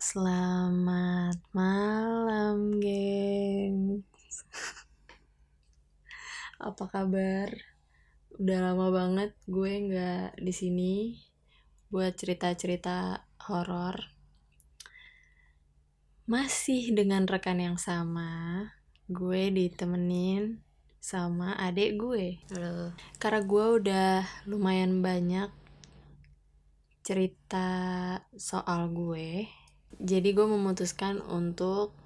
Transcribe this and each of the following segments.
Selamat malam, geng. Apa kabar? Udah lama banget gue nggak di sini buat cerita-cerita horor. Masih dengan rekan yang sama, gue ditemenin sama adik gue. Halo. Karena gue udah lumayan banyak cerita soal gue, jadi gue memutuskan untuk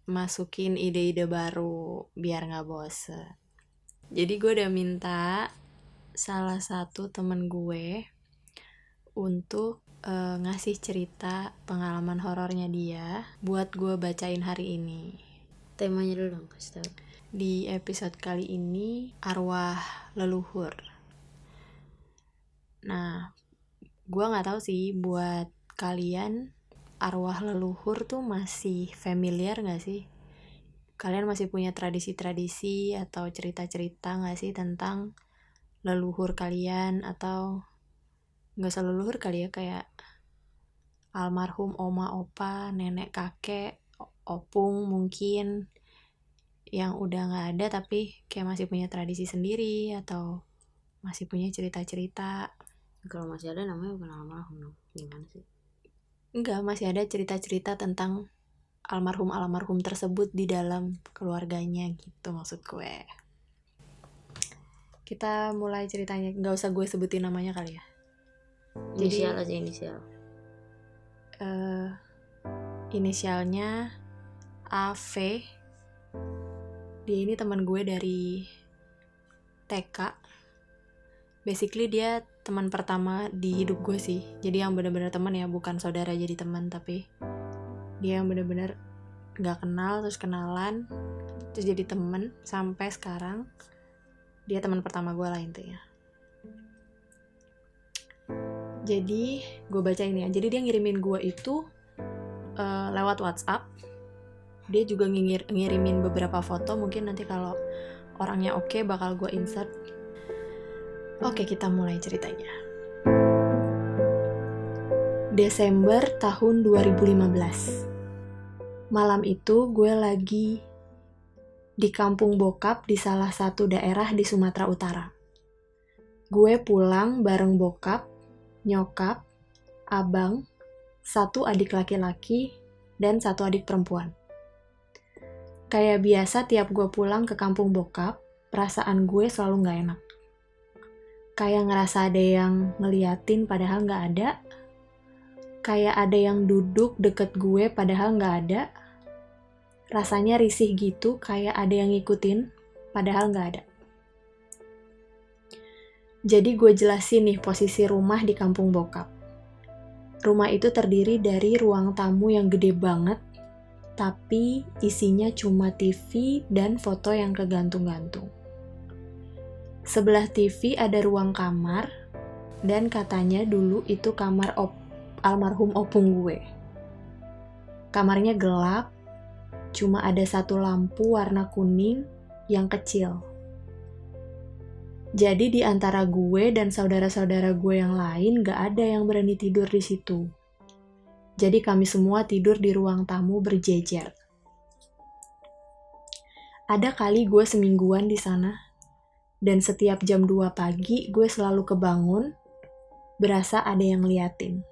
masukin ide-ide baru biar gak bosen. Jadi gue udah minta salah satu temen gue untuk ngasih cerita pengalaman horornya dia buat gue bacain hari ini. Temanya dulu dong, kasih tau. Di episode kali ini arwah leluhur. Nah, gue nggak tahu sih buat kalian arwah leluhur tuh masih familiar nggak sih? Kalian masih punya tradisi-tradisi atau cerita-cerita nggak sih tentang leluhur kalian, atau nggak usah leluhur kali ya, kayak almarhum oma, opa, nenek, kakek, opung mungkin yang udah nggak ada tapi kayak masih punya tradisi sendiri atau masih punya cerita-cerita. Kalau masih ada namanya bukan almarhum dong. Gimana sih? Enggak, masih ada cerita-cerita tentang almarhum tersebut di dalam keluarganya gitu maksud gue. Kita mulai ceritanya, nggak usah gue sebutin namanya kali ya. Inisial aja, inisial. Inisialnya AV. Dia ini teman gue dari TK. Basically dia teman pertama di hidup gue sih. Jadi yang benar-benar teman ya, bukan saudara jadi teman, tapi dia yang benar-benar nggak kenal terus kenalan terus jadi teman sampai sekarang. Dia teman pertama gue lah intinya. Jadi gue baca ini ya. Jadi dia ngirimin gue itu lewat WhatsApp. Dia juga ngirimin beberapa foto. Mungkin nanti kalau orangnya oke bakal gue insert. Oke, kita mulai ceritanya. Desember tahun 2015. Malam itu gue lagi di kampung bokap di salah satu daerah di Sumatera Utara. Gue pulang bareng bokap, nyokap, abang, satu adik laki-laki, dan satu adik perempuan. Kayak biasa tiap gue pulang ke kampung bokap, perasaan gue selalu gak enak. Kayak ngerasa ada yang ngeliatin padahal gak ada. Kayak ada yang duduk deket gue padahal gak ada. Rasanya risih gitu, kayak ada yang ngikutin padahal gak ada. Jadi gue jelasin nih posisi rumah di kampung bokap. Rumah itu terdiri dari ruang tamu yang gede banget, tapi isinya cuma TV dan foto yang kegantung-gantung. Sebelah TV ada ruang kamar, dan katanya dulu itu kamar almarhum opung gue. Kamarnya gelap, cuma ada satu lampu warna kuning yang kecil. Jadi di antara gue dan saudara-saudara gue yang lain gak ada yang berani tidur di situ. Jadi kami semua tidur di ruang tamu berjejer. Ada kali gue semingguan di sana, dan setiap jam 2 pagi gue selalu kebangun, berasa ada yang liatin.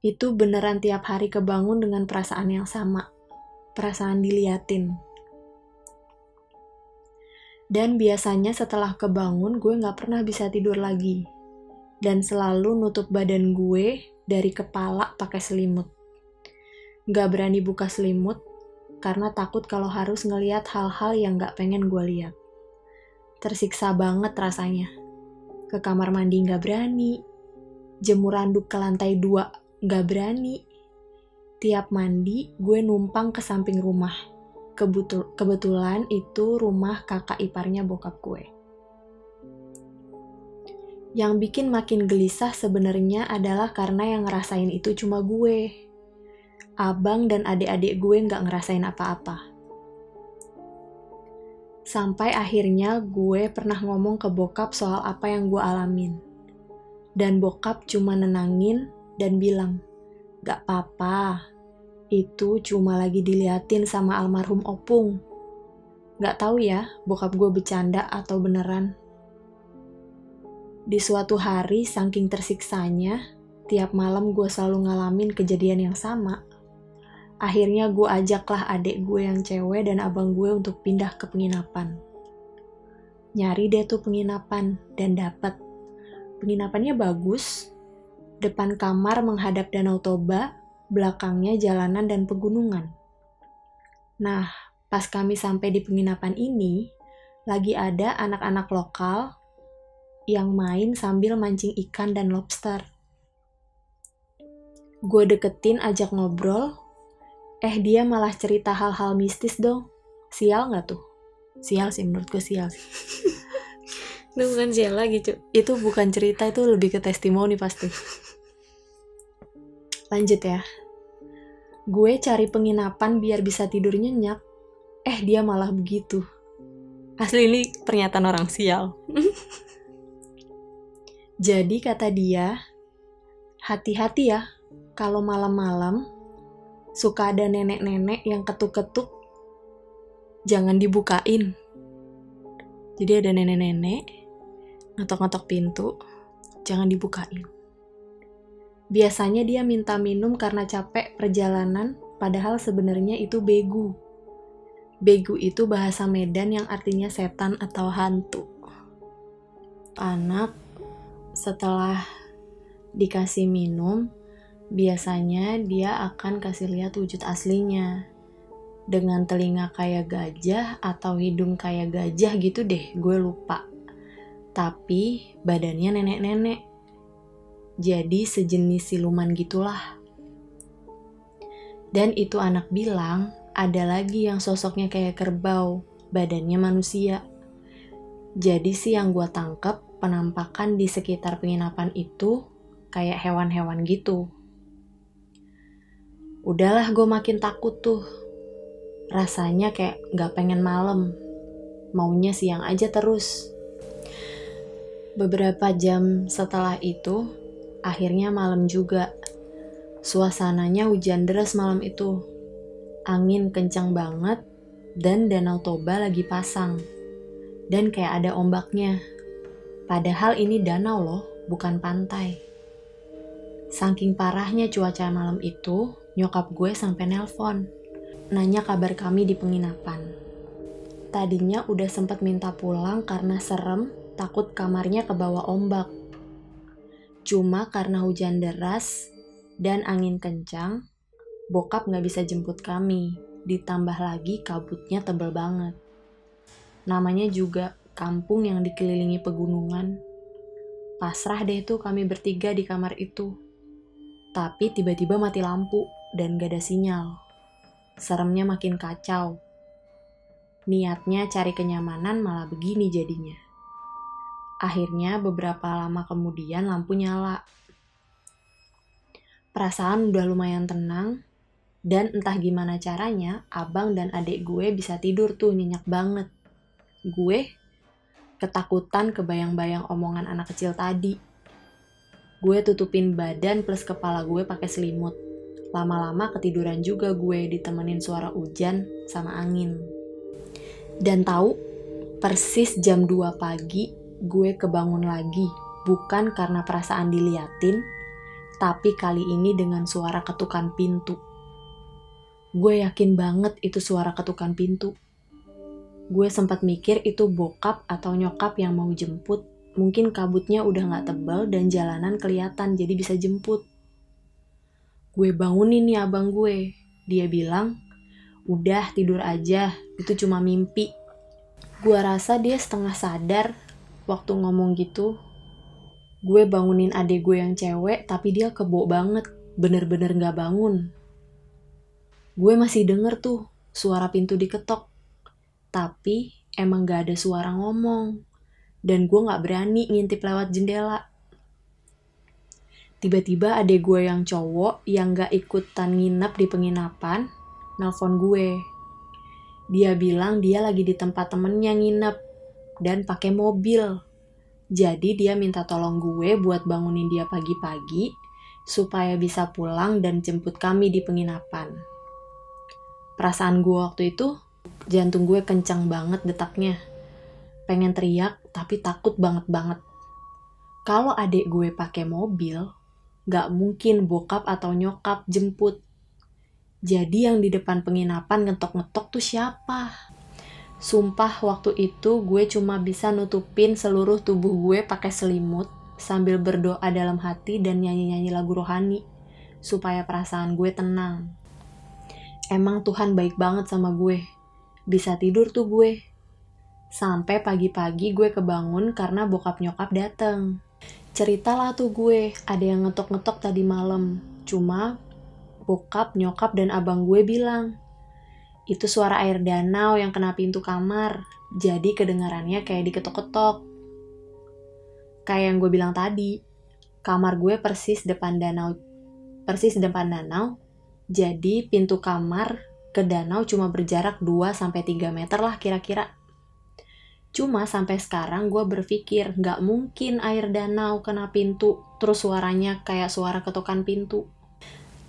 Itu beneran tiap hari kebangun dengan perasaan yang sama, perasaan diliatin. Dan biasanya setelah kebangun gue gak pernah bisa tidur lagi, dan selalu nutup badan gue dari kepala pakai selimut. Gak berani buka selimut karena takut kalau harus ngeliat hal-hal yang gak pengen gue lihat. Tersiksa banget rasanya. Ke kamar mandi gak berani, jemur handuk ke lantai 2 gak berani. Tiap mandi gue numpang ke samping rumah. Kebetulan itu rumah kakak iparnya bokap gue. Yang bikin makin gelisah sebenarnya adalah karena yang ngerasain itu cuma gue. Abang dan adik-adik gue gak ngerasain apa-apa. Sampai akhirnya gue pernah ngomong ke bokap soal apa yang gue alamin. Dan bokap cuma nenangin dan bilang, Gak apa-apa, itu cuma lagi diliatin sama almarhum opung. Gak tahu ya, bokap gue bercanda atau beneran. Di suatu hari, saking tersiksanya, tiap malam gue selalu ngalamin kejadian yang sama. Akhirnya gue ajaklah adik gue yang cewek dan abang gue untuk pindah ke penginapan. Nyari deh tuh penginapan, dan dapet. Penginapannya bagus, depan kamar menghadap Danau Toba, belakangnya jalanan dan pegunungan. Nah, pas kami sampai di penginapan ini, lagi ada anak-anak lokal yang main sambil mancing ikan dan lobster. Gue deketin ajak ngobrol, dia malah cerita hal-hal mistis dong. Sial gak tuh? Sial sih, menurut gue sial sih. Itu bukan sial lagi, Cuk. Itu bukan cerita, itu lebih ke testimoni pasti. Lanjut ya. Gue cari penginapan biar bisa tidur nyenyak. Dia malah begitu. Asli ini pernyataan orang sial. Jadi kata dia, hati-hati ya kalau malam-malam suka ada nenek-nenek yang ketuk-ketuk, jangan dibukain. Jadi ada nenek-nenek ngetok-ngetok pintu, jangan dibukain. Biasanya dia minta minum karena capek perjalanan, padahal sebenarnya itu begu. Begu itu bahasa Medan yang artinya setan atau hantu. Anak setelah dikasih minum, biasanya dia akan kasih lihat wujud aslinya. Dengan telinga kayak gajah atau hidung kayak gajah gitu deh, gue lupa. Tapi badannya nenek-nenek. Jadi sejenis siluman gitulah. Dan itu anak bilang, ada lagi yang sosoknya kayak kerbau, badannya manusia. Jadi sih yang gue tangkep, penampakan di sekitar penginapan itu kayak hewan-hewan gitu. Udahlah gue makin takut tuh. Rasanya kayak gak pengen malam. Maunya siang aja terus. Beberapa jam setelah itu, akhirnya malam juga. Suasananya hujan deras malam itu. Angin kencang banget dan Danau Toba lagi pasang. Dan kayak ada ombaknya. Padahal ini danau loh, bukan pantai. Saking parahnya cuaca malam itu, nyokap gue sampai nelpon. Nanya kabar kami di penginapan. Tadinya udah sempat minta pulang karena serem, takut kamarnya kebawa ombak. Cuma karena hujan deras dan angin kencang, bokap gak bisa jemput kami. Ditambah lagi kabutnya tebel banget. Namanya juga kampung yang dikelilingi pegunungan. Pasrah deh tuh kami bertiga di kamar itu. Tapi tiba-tiba mati lampu dan gak ada sinyal. Seremnya makin kacau. Niatnya cari kenyamanan malah begini jadinya. Akhirnya beberapa lama kemudian lampu nyala. Perasaan udah lumayan tenang, dan entah gimana caranya, abang dan adik gue bisa tidur tuh nyenyak banget. Gue ketakutan kebayang-bayang omongan anak kecil tadi. Gue tutupin badan plus kepala gue pakai selimut. Lama-lama ketiduran juga gue ditemenin suara hujan sama angin. Dan tahu, persis jam 2 pagi gue kebangun lagi. Bukan karena perasaan diliatin, tapi kali ini dengan suara ketukan pintu. Gue yakin banget itu suara ketukan pintu. Gue sempat mikir itu bokap atau nyokap yang mau jemput. Mungkin kabutnya udah gak tebal dan jalanan kelihatan jadi bisa jemput. Gue bangunin nih abang gue. Dia bilang, udah tidur aja, itu cuma mimpi. Gue rasa dia setengah sadar waktu ngomong gitu. Gue bangunin adik gue yang cewek, tapi dia kebo banget. Bener-bener gak bangun. Gue masih denger tuh suara pintu diketok. Tapi emang gak ada suara ngomong. Dan gue gak berani ngintip lewat jendela. Tiba-tiba adik gue yang cowok yang gak ikutan nginep di penginapan, nelpon gue. Dia bilang dia lagi di tempat temennya nginep dan pakai mobil. Jadi dia minta tolong gue buat bangunin dia pagi-pagi supaya bisa pulang dan jemput kami di penginapan. Perasaan gue waktu itu, jantung gue kencang banget detaknya. Pengen teriak, tapi takut banget. Kalau adik gue pakai mobil, gak mungkin bokap atau nyokap jemput. Jadi yang di depan penginapan ngetok-ngetok tuh siapa? Sumpah waktu itu gue cuma bisa nutupin seluruh tubuh gue pakai selimut sambil berdoa dalam hati dan nyanyi-nyanyi lagu rohani supaya perasaan gue tenang. Emang Tuhan baik banget sama gue. Bisa tidur tuh gue. Sampai pagi-pagi gue kebangun karena bokap nyokap dateng. Ceritalah tuh gue, ada yang ngetok-ngetok tadi malam. Cuma bokap, nyokap, dan abang gue bilang, itu suara air danau yang kena pintu kamar. Jadi kedengarannya kayak diketok-ketok. Kayak yang gue bilang tadi, kamar gue persis depan danau. Jadi pintu kamar ke danau cuma berjarak 2-3 meter lah kira-kira. Cuma sampai sekarang gue berpikir gak mungkin air danau kena pintu terus suaranya kayak suara ketukan pintu.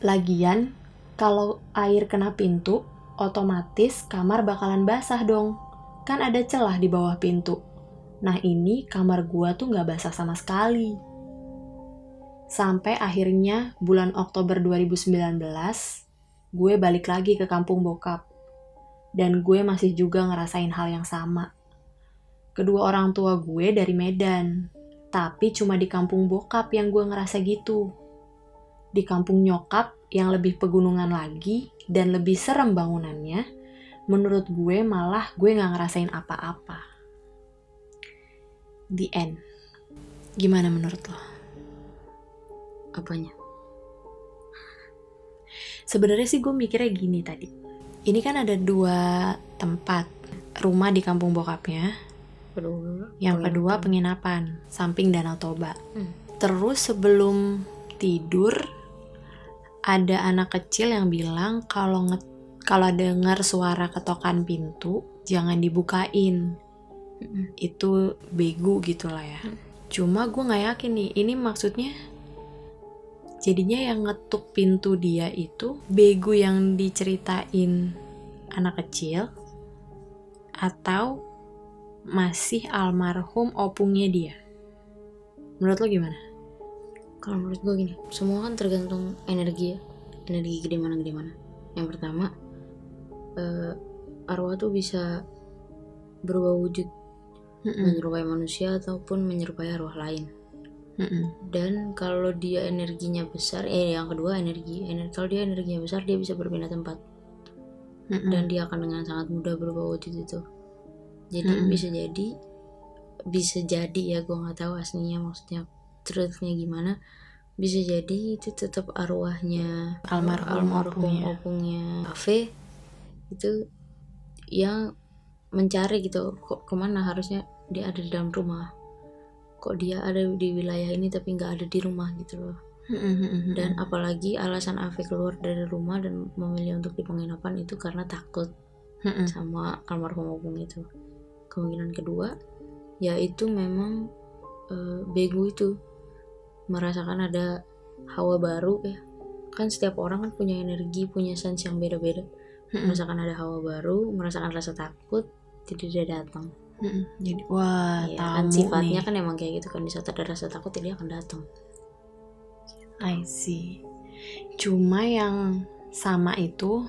Lagian, kalau air kena pintu, otomatis kamar bakalan basah dong. Kan ada celah di bawah pintu. Nah ini kamar gua tuh gak basah sama sekali. Sampai akhirnya bulan Oktober 2019, gue balik lagi ke kampung bokap. Dan gue masih juga ngerasain hal yang sama. Kedua orang tua gue dari Medan. Tapi cuma di kampung bokap yang gue ngerasa gitu. Di kampung nyokap yang lebih pegunungan lagi dan lebih serem bangunannya, menurut gue malah gue gak ngerasain apa-apa. The end. Gimana menurut lo? Apanya? Sebenarnya sih gue mikirnya gini tadi. Ini kan ada 2 tempat. Rumah di kampung bokapnya. Yang kedua penginapan, samping Danau Toba. Terus sebelum tidur, ada anak kecil yang bilang kalau dengar suara ketokan pintu jangan dibukain. Itu begu gitulah ya. Cuma gue nggak yakin nih, ini maksudnya jadinya yang ngetuk pintu dia itu begu yang diceritain anak kecil atau masih almarhum opungnya dia. Menurut lo gimana? Kalau menurut gue gini, semua kan tergantung energi ya. Energi gede mana. Yang pertama, arwah tuh bisa berubah wujud, menyerupai manusia ataupun menyerupai arwah lain. Dan kalau dia energinya besar, yang kedua kalau dia energinya besar, dia bisa berpindah tempat. Dan dia akan dengan sangat mudah berubah wujud itu. Jadi bisa jadi ya, gue nggak tahu aslinya maksudnya truthnya gimana. Bisa jadi itu tetap arwahnya almarhum opungnya Ave itu yang mencari gitu, kok kemana, harusnya dia ada di dalam rumah, kok dia ada di wilayah ini tapi nggak ada di rumah gitu loh. Dan apalagi alasan Ave keluar dari rumah dan memilih untuk di penginapan itu karena takut sama almarhum opung itu. Kemungkinan kedua yaitu memang begu itu merasakan ada hawa baru ya. Kan setiap orang kan punya energi, punya sense yang beda-beda. Merasakan ada hawa baru, merasakan rasa takut, jadi dia datang. Jadi wah, ya, tamu kan sifatnya nih. kan emang kayak gitu kan, di saat ada rasa takut dia akan datang. I see. Cuma yang sama itu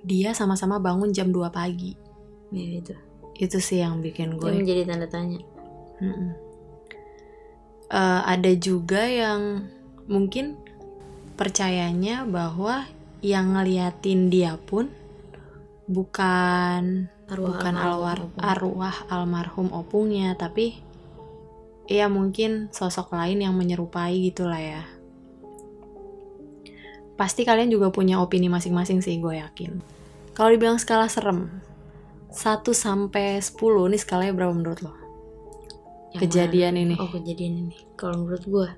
dia sama-sama bangun jam 2 pagi. Ya itu sih yang bikin gue itu menjadi tanda tanya. Ada juga yang mungkin percayanya bahwa yang ngeliatin dia pun bukan arwah almarhum opungnya, tapi ya mungkin sosok lain yang menyerupai gitulah ya. Pasti kalian juga punya opini masing-masing sih, gue yakin. Kalau dibilang skala serem 1-10 nih, skalanya berapa menurut lo? Kejadian ini. Kejadian ini. Kalau menurut gue,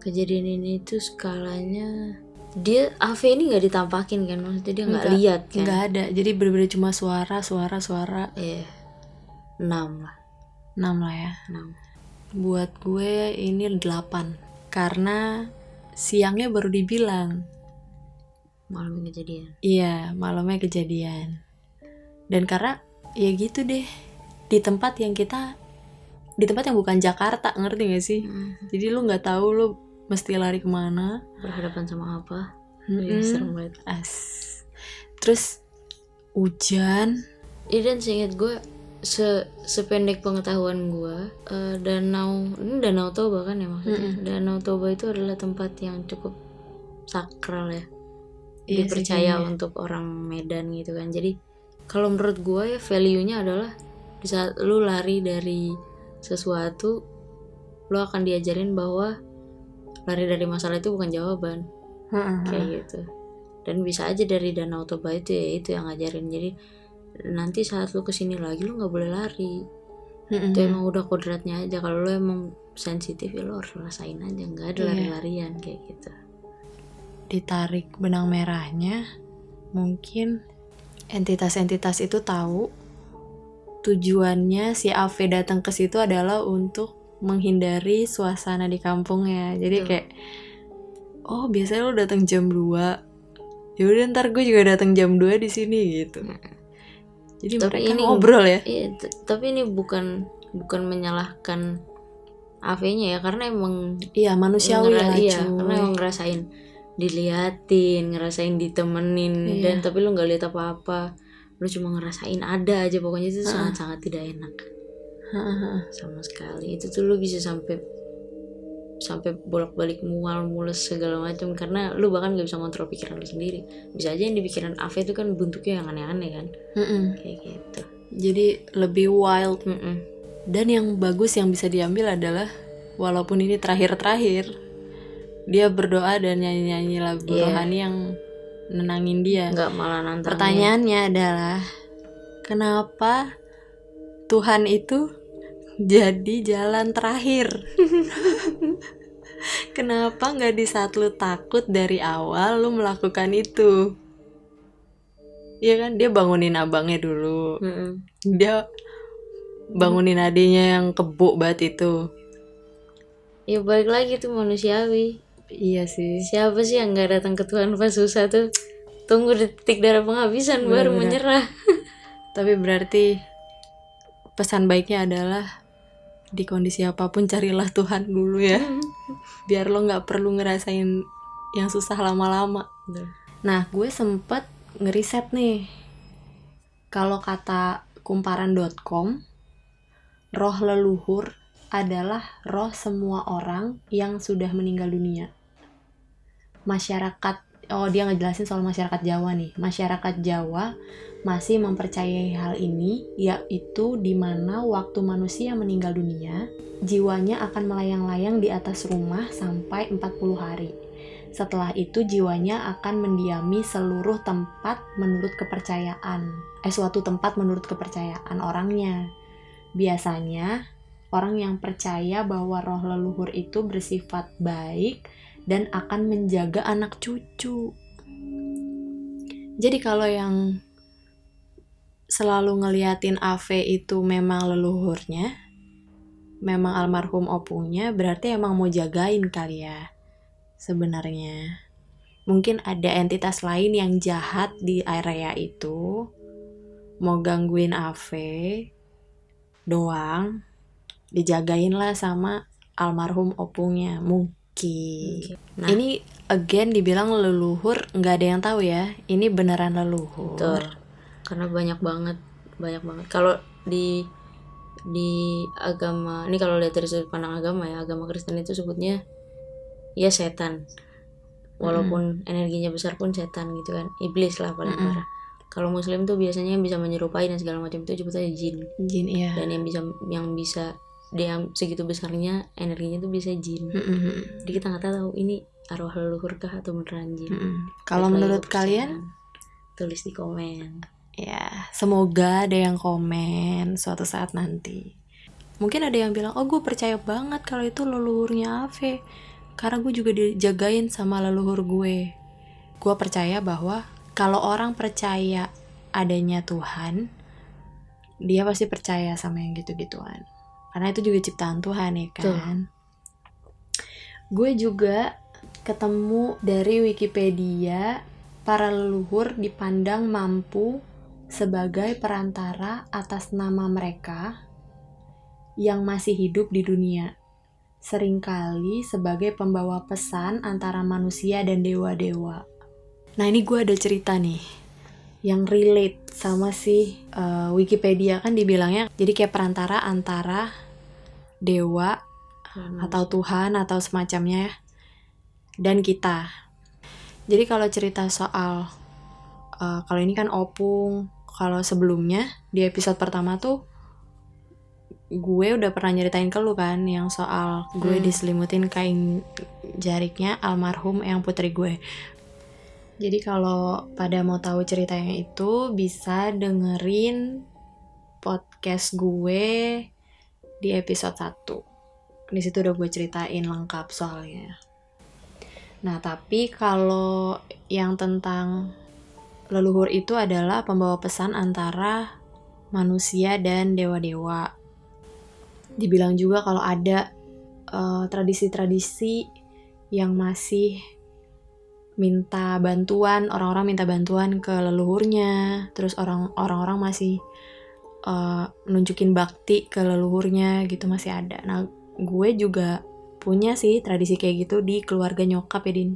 kejadian ini tuh skalanya, dia Ave ini nggak ditampakin kan, maksudnya dia nggak lihat kan? Nggak ada. Jadi bener-bener cuma suara. Iya. 6 lah. 6 lah ya. 6. Buat gue ini 8. karena siangnya baru dibilang. Malamnya kejadian. Iya, malamnya kejadian. Dan karena ya gitu deh, di tempat yang bukan Jakarta, ngerti gak sih? Jadi lu nggak tahu lu mesti lari kemana, berhadapan sama apa. Serem banget. Terus hujan. Dan seingat gue, sependek pengetahuan gue, Danau Toba kan ya maksudnya. Danau Toba itu adalah tempat yang cukup sakral ya, dipercaya untuk orang Medan gitu kan. Jadi kalau menurut gue ya value-nya adalah di saat lu lari dari sesuatu, lu akan diajarin bahwa lari dari masalah itu bukan jawaban. Kayak gitu. Dan bisa aja dari Danau Toba itu ya itu yang ngajarin. Jadi nanti saat lu kesini lagi lu nggak boleh lari. Itu emang udah kodratnya aja. Kalau lu emang sensitif ya lu harus rasain aja, nggak ada lari-larian kayak gitu. Ditarik benang merahnya, mungkin entitas-entitas itu tahu tujuannya si Ave datang ke situ adalah untuk menghindari suasana di kampungnya. Jadi kayak, oh biasanya lu datang jam 2, yaudah ntar gue juga datang jam 2 di sini gitu. Jadi tapi mereka ngobrol ya. Iya, tapi ini bukan menyalahkan Ave-nya ya, karena emang manusiawi lah cuy. Karena emang ngerasain diliatin, ngerasain ditemenin, dan tapi lu nggak lihat apa-apa, lu cuma ngerasain ada aja, pokoknya itu sangat-sangat tidak enak sama sekali. Itu tuh lu bisa sampai bolak-balik mual, mules segala macam, karena lu bahkan nggak bisa kontrol pikiran lu sendiri. Bisa aja yang di pikiran Ave itu kan bentuknya yang aneh-aneh kan, kayak gitu. Jadi lebih wild. Dan yang bagus yang bisa diambil adalah, walaupun ini terakhir dia berdoa dan nyanyi-nyanyi lagu rohani yang nenangin dia. Nggak malah nantangin. Pertanyaannya adalah, kenapa Tuhan itu jadi jalan terakhir? Kenapa nggak di saat lu takut dari awal lu melakukan itu? Iya kan, dia bangunin abangnya dulu, dia bangunin adiknya yang kebo banget itu. Ya balik lagi tuh manusiawi. Iya sih. Siapa sih yang nggak datang ke Tuhan pas susah tuh? Tunggu detik darah penghabisan baru menyerah. Tapi berarti pesan baiknya adalah, di kondisi apapun carilah Tuhan dulu ya. Biar lo gak perlu ngerasain yang susah lama-lama. Nah, gue sempet ngeriset nih. Kalau kata kumparan.com, roh leluhur adalah roh semua orang yang sudah meninggal dunia. Dia ngejelasin soal masyarakat Jawa nih. Masyarakat Jawa masih mempercayai hal ini, yaitu di mana waktu manusia meninggal dunia, jiwanya akan melayang-layang di atas rumah sampai 40 hari. Setelah itu jiwanya akan mendiami seluruh tempat menurut kepercayaan. Suatu tempat menurut kepercayaan orangnya. Biasanya orang yang percaya bahwa roh leluhur itu bersifat baik dan akan menjaga anak cucu. Jadi kalau yang selalu ngeliatin Ave itu memang leluhurnya, memang almarhum opungnya, berarti emang mau jagain kali ya sebenarnya. Mungkin ada entitas lain yang jahat di area itu, mau gangguin Ave doang, dijagain lah sama almarhum opungnya mungkin. Nah, ini again dibilang leluhur, nggak ada yang tahu ya, ini beneran leluhur. Betul. Karena banyak banget. Kalau di agama ini, kalau lihat dari sudut pandang agama ya, agama Kristen itu sebutnya ya setan. Walaupun energinya besar pun setan gitu kan, iblis lah paling parah. Kalau Muslim tuh biasanya yang bisa menyerupai dan segala macam itu sebutnya jin. Iya. Dan yang bisa dia segitu besarnya energinya tuh bisa jin. Jadi kita nggak tahu ini arwah leluhur kah atau beneran jin. Kalau menurut kalian, tulis di komen. Ya, semoga ada yang komen suatu saat nanti. Mungkin ada yang bilang, oh gue percaya banget kalau itu leluhurnya Ave, karena gue juga dijagain sama leluhur gue. Gue percaya bahwa kalau orang percaya adanya Tuhan, dia pasti percaya sama yang gitu-gituan. Karena itu juga ciptaan Tuhan ya kan. Gue juga ketemu dari Wikipedia, para leluhur dipandang mampu sebagai perantara atas nama mereka yang masih hidup di dunia, seringkali sebagai pembawa pesan antara manusia dan dewa-dewa. Nah, ini gue ada cerita nih yang relate sama si Wikipedia, kan dibilangnya jadi kayak perantara antara dewa atau Tuhan atau semacamnya dan kita. Jadi kalau cerita soal kalau ini kan opung, kalau sebelumnya di episode pertama tuh gue udah pernah nyeritain ke lu kan yang soal gue diselimutin kain jariknya almarhum yang putri gue. Jadi kalau pada mau tahu ceritanya itu bisa dengerin podcast gue di episode 1. Di situ udah gue ceritain lengkap soalnya. Nah, tapi kalau yang tentang leluhur itu adalah pembawa pesan antara manusia dan dewa-dewa. Dibilang juga kalau ada tradisi-tradisi yang masih minta bantuan, orang-orang minta bantuan ke leluhurnya, terus orang-orang masih nunjukin bakti ke leluhurnya gitu, masih ada. Nah, gue juga punya sih tradisi kayak gitu di keluarga nyokap ya, Din.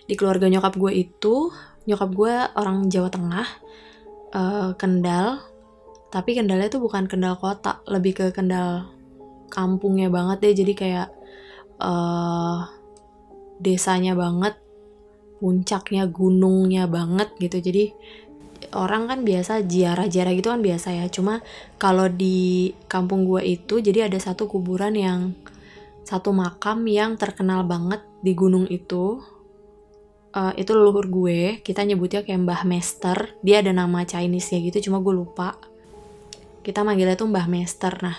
Di keluarga nyokap gue itu, nyokap gue orang Jawa Tengah, Kendal, tapi Kendalnya tuh bukan Kendal kota, lebih ke Kendal kampungnya banget deh, jadi kayak desanya banget, puncaknya gunungnya banget gitu. Jadi orang kan biasa ziarah-ziarah gitu kan biasa ya, cuma kalau di kampung gue itu jadi ada satu kuburan yang satu makam yang terkenal banget di gunung itu leluhur gue, kita nyebutnya kayak Mbah Mester, dia ada nama Chinese-nya gitu, cuma gue lupa. Kita manggilnya tuh Mbah Mester. Nah,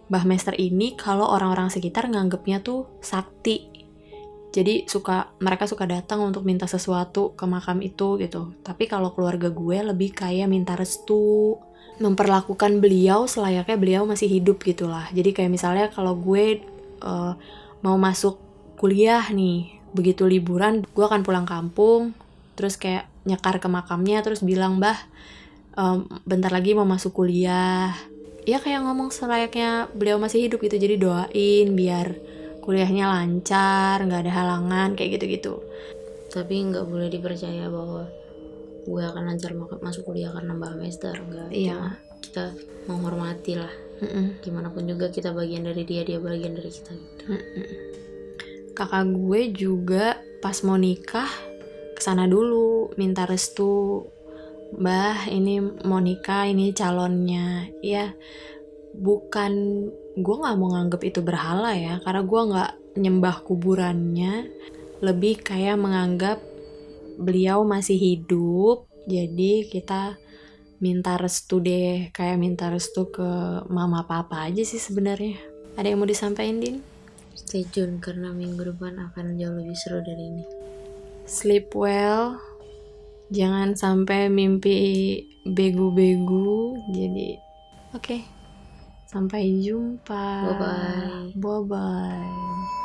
Mbah Mester ini kalau orang-orang sekitar nganggepnya tuh sakti. Jadi mereka suka datang untuk minta sesuatu ke makam itu gitu. Tapi kalau keluarga gue lebih kayak minta restu, memperlakukan beliau selayaknya beliau masih hidup gitulah. Jadi kayak misalnya kalau gue mau masuk kuliah nih, begitu liburan gue akan pulang kampung, terus kayak nyekar ke makamnya, terus bilang, "Mbah, bentar lagi mau masuk kuliah." Ya kayak ngomong selayaknya beliau masih hidup gitu. Jadi doain biar kuliahnya lancar, nggak ada halangan, kayak gitu-gitu. Tapi nggak boleh dipercaya bahwa gue akan lancar masuk kuliah karena Mbak Mester, enggak. Iya. Kita menghormati lah. Gimana pun juga kita bagian dari dia bagian dari kita gitu. Kakak gue juga pas mau nikah kesana dulu minta restu, "Mbah, ini mau nikah, ini calonnya." Ya bukan, gue nggak mau nganggep itu berhala ya, karena gue nggak nyembah kuburannya, lebih kayak menganggap beliau masih hidup. Jadi kita minta restu deh, kayak minta restu ke mama papa aja sih sebenarnya. Ada yang mau disampaikan, Din? Stay tune karena minggu depan akan jauh lebih seru dari ini. Sleep well, jangan sampai mimpi begu-begu. Jadi oke. Sampai jumpa. Bye-bye. Bye-bye.